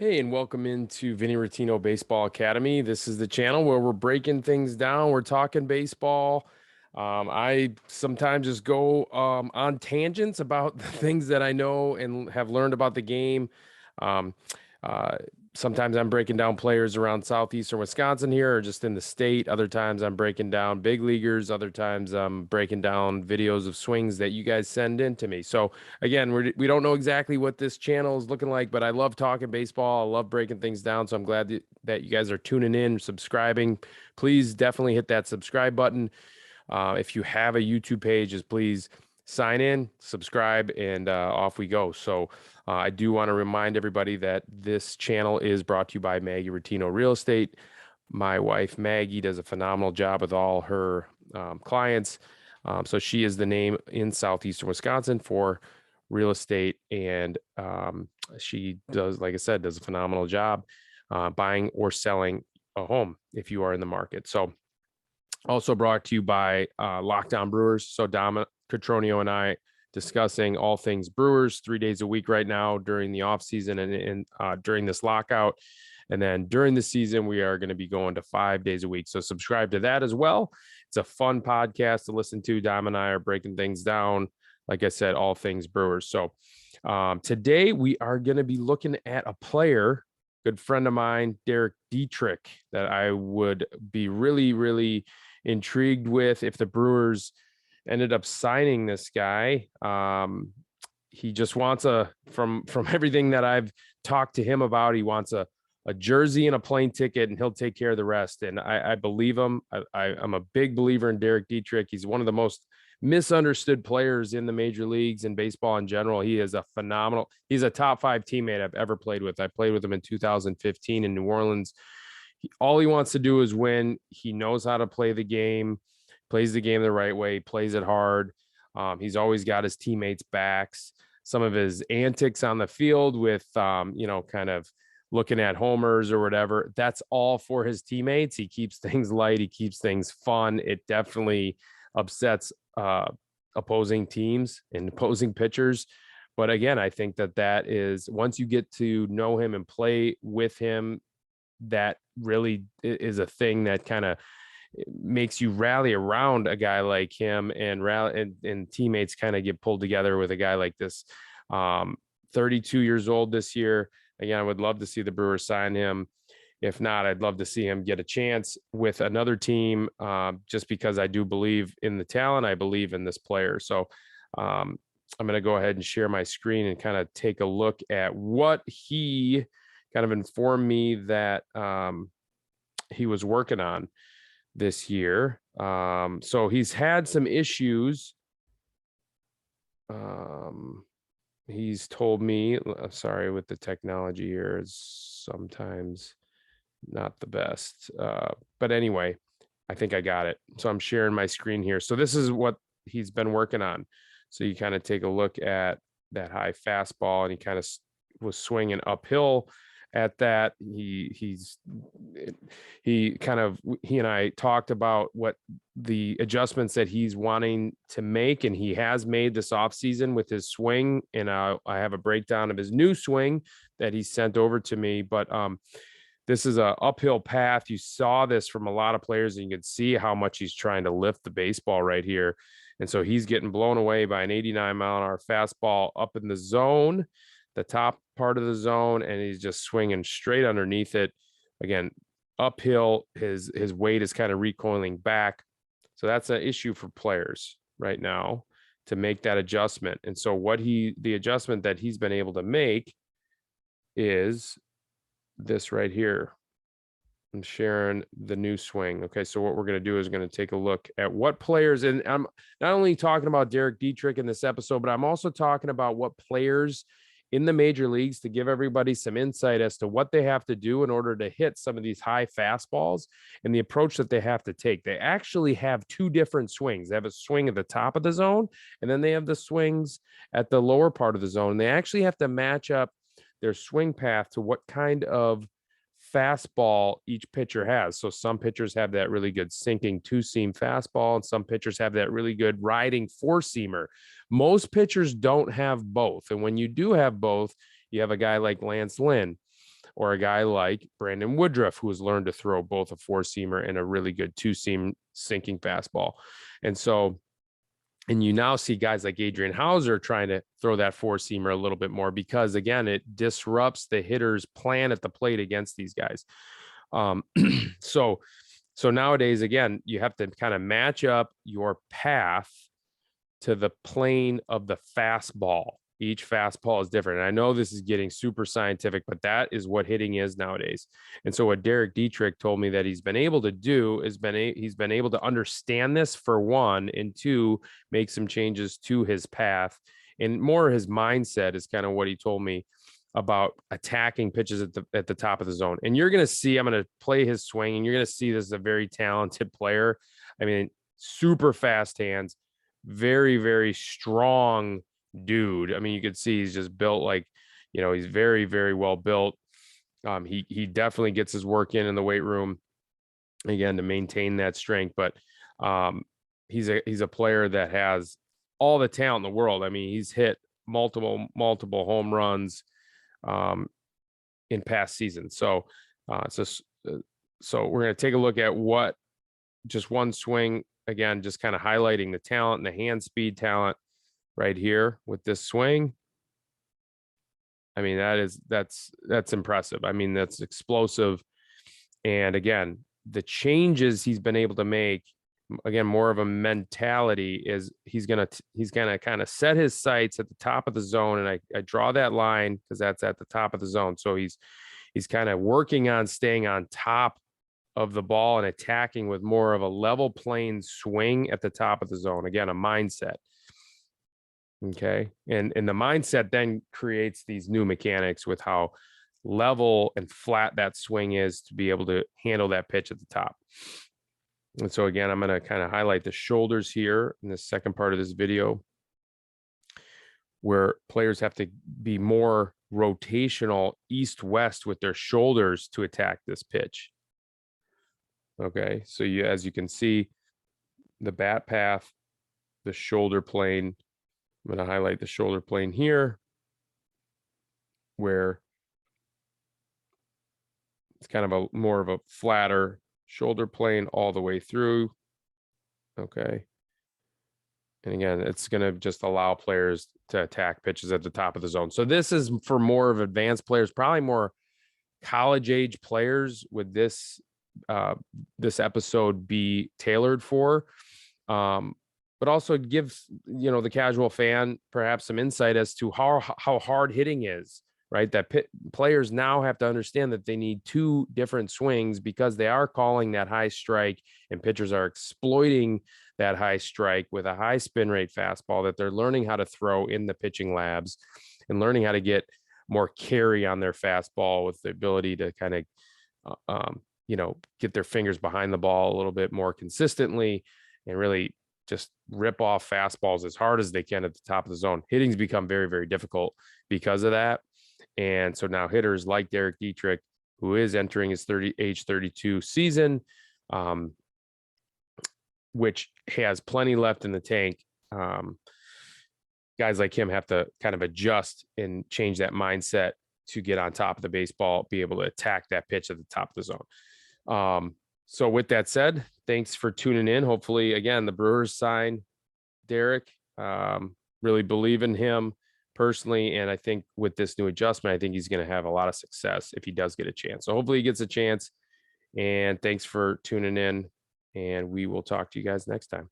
Hey, and welcome into Vinny Rottino Baseball Academy. This is the channel where we're breaking things down. We're talking baseball. I sometimes just go on tangents about the things that I know and have learned about the game. Um, uh, Sometimes I'm breaking down players around southeastern Wisconsin here or just in the state. Other times I'm breaking down big leaguers. Other times I'm breaking down videos of swings that you guys send in to me. So again, we don't know exactly what this channel is looking like, but I love talking baseball. I love breaking things down. So I'm glad that you guys are tuning in, subscribing. Please definitely hit that subscribe button. If you have a YouTube page, just please sign in, subscribe, and off we go. So I do want to remind everybody that this channel is brought to you by Maggie Rottino Real Estate. My wife, Maggie, does a phenomenal job with all her clients. So she is the name in southeastern Wisconsin for real estate. And she does, like I said, does a phenomenal job buying or selling a home if you are in the market. So also brought to you by Locked On Brewers. So Dom Catronio and I discussing all things Brewers 3 days a week right now during the off season and during this lockout. And then during the season, we are going to be going to 5 days a week. So subscribe to that as well. It's a fun podcast to listen to. Dom and I are breaking things down. Like I said, all things Brewers. So today we are going to be looking at a player, good friend of mine, Derek Dietrich, that I would be really, really intrigued with if the Brewers ended up signing this guy. He just wants from everything that I've talked to him about, he wants a jersey and a plane ticket, and he'll take care of the rest. And I believe him. I'm a big believer in Derek Dietrich. He's one of the most misunderstood players in the major leagues and baseball in general. He's a top 5 teammate I've ever played with. I played with him in 2015 in New Orleans. All he wants to do is win. He knows how to play the game, plays the game the right way, plays it hard. He's always got his teammates' backs. Some of his antics on the field with, kind of looking at homers or whatever, that's all for his teammates. He keeps things light. He keeps things fun. It definitely upsets opposing teams and opposing pitchers. But again, I think that is, once you get to know him and play with him, that really is a thing that kind of makes you rally around a guy like him and rally and teammates kind of get pulled together with a guy like this. 32 years old this year. Again, I would love to see the Brewers sign him. If not, I'd love to see him get a chance with another team, just because I do believe in the talent. I believe in this player. So I'm going to go ahead and share my screen and kind of take a look at what he kind of informed me that he was working on this year. So he's had some issues. He's told me, sorry, with the technology here is sometimes not the best. But anyway, I think I got it. So I'm sharing my screen here. So this is what he's been working on. So you kind of take a look at that high fastball, and he kind of was swinging uphill at that. He and I talked about what the adjustments that he's wanting to make, and he has made this offseason with his swing. And I have a breakdown of his new swing that he sent over to me. But this is a uphill path. You saw this from a lot of players, and you can see how much he's trying to lift the baseball right here. And so he's getting blown away by an 89-mile-an-hour fastball up in the zone, the top part of the zone, and he's just swinging straight underneath it. Again, uphill, his weight is kind of recoiling back. So that's an issue for players right now to make that adjustment. And so the adjustment that he's been able to make is this right here. I'm sharing the new swing. Okay, so what we're going to do is going to take a look at what players, and I'm not only talking about Derek Dietrich in this episode, but I'm also talking about what players in the major leagues, to give everybody some insight as to what they have to do in order to hit some of these high fastballs and the approach that they have to take. They actually have 2 different swings. They have a swing at the top of the zone, and then they have the swings at the lower part of the zone. And they actually have to match up their swing path to what kind of fastball each pitcher has. So some pitchers have that really good sinking 2-seam fastball, and some pitchers have that really good riding 4-seamer. Most pitchers don't have both. And when you do have both, you have a guy like Lance Lynn. or a guy like Brandon Woodruff, who has learned to throw both a 4-seamer and a really good 2-seam sinking fastball. And you now see guys like Adrian Hauser trying to throw that 4-seamer a little bit more because, again, it disrupts the hitter's plan at the plate against these guys. So nowadays, again, you have to kind of match up your path to the plane of the fastball. Each fastball is different. And I know this is getting super scientific, but that is what hitting is nowadays. And so what Derek Dietrich told me that he's been able to do is he's been able to understand this, for one, and two, make some changes to his path. And more his mindset is kind of what he told me about attacking pitches at the top of the zone. And you're going to see, I'm going to play his swing, and you're going to see this is a very talented player. I mean, super fast hands, very, very strong dude. I mean, you could see he's just built like, he's very, very well built. He definitely gets his work in the weight room, again, to maintain that strength. But he's a player that has all the talent in the world. I mean, he's hit multiple home runs in past seasons. So we're going to take a look at what just one swing, again, just kind of highlighting the talent and the hand speed talent right here with this swing. I mean, that's impressive. I mean, that's explosive. And again, the changes he's been able to make, again, more of a mentality, is he's gonna kind of set his sights at the top of the zone. And I draw that line because that's at the top of the zone. So he's kind of working on staying on top of the ball and attacking with more of a level plane swing at the top of the zone. Again, a mindset. Okay. And the mindset then creates these new mechanics with how level and flat that swing is to be able to handle that pitch at the top. And so again, I'm going to kind of highlight the shoulders here in the second part of this video, where players have to be more rotational east-west with their shoulders to attack this pitch. Okay. So as you can see, the bat path, the shoulder plane, I'm going to highlight the shoulder plane here, where it's kind of more of a flatter shoulder plane all the way through. Okay. And again, it's going to just allow players to attack pitches at the top of the zone. So this is for more of advanced players, probably more college age players would this episode be tailored for. But also gives, the casual fan perhaps some insight as to how hard hitting is, right? That players now have to understand that they need two different swings because they are calling that high strike, and pitchers are exploiting that high strike with a high spin rate fastball that they're learning how to throw in the pitching labs, and learning how to get more carry on their fastball with the ability to kind of, get their fingers behind the ball a little bit more consistently and really just rip off fastballs as hard as they can at the top of the zone. Hitting's become very, very difficult because of that. And so now hitters like Derek Dietrich, who is entering his age 32 season, which has plenty left in the tank. Guys like him have to kind of adjust and change that mindset to get on top of the baseball, be able to attack that pitch at the top of the zone. So with that said, thanks for tuning in. Hopefully, again, the Brewers sign Derek. Really believe in him personally. And I think with this new adjustment, I think he's going to have a lot of success if he does get a chance. So hopefully he gets a chance. And thanks for tuning in. And we will talk to you guys next time.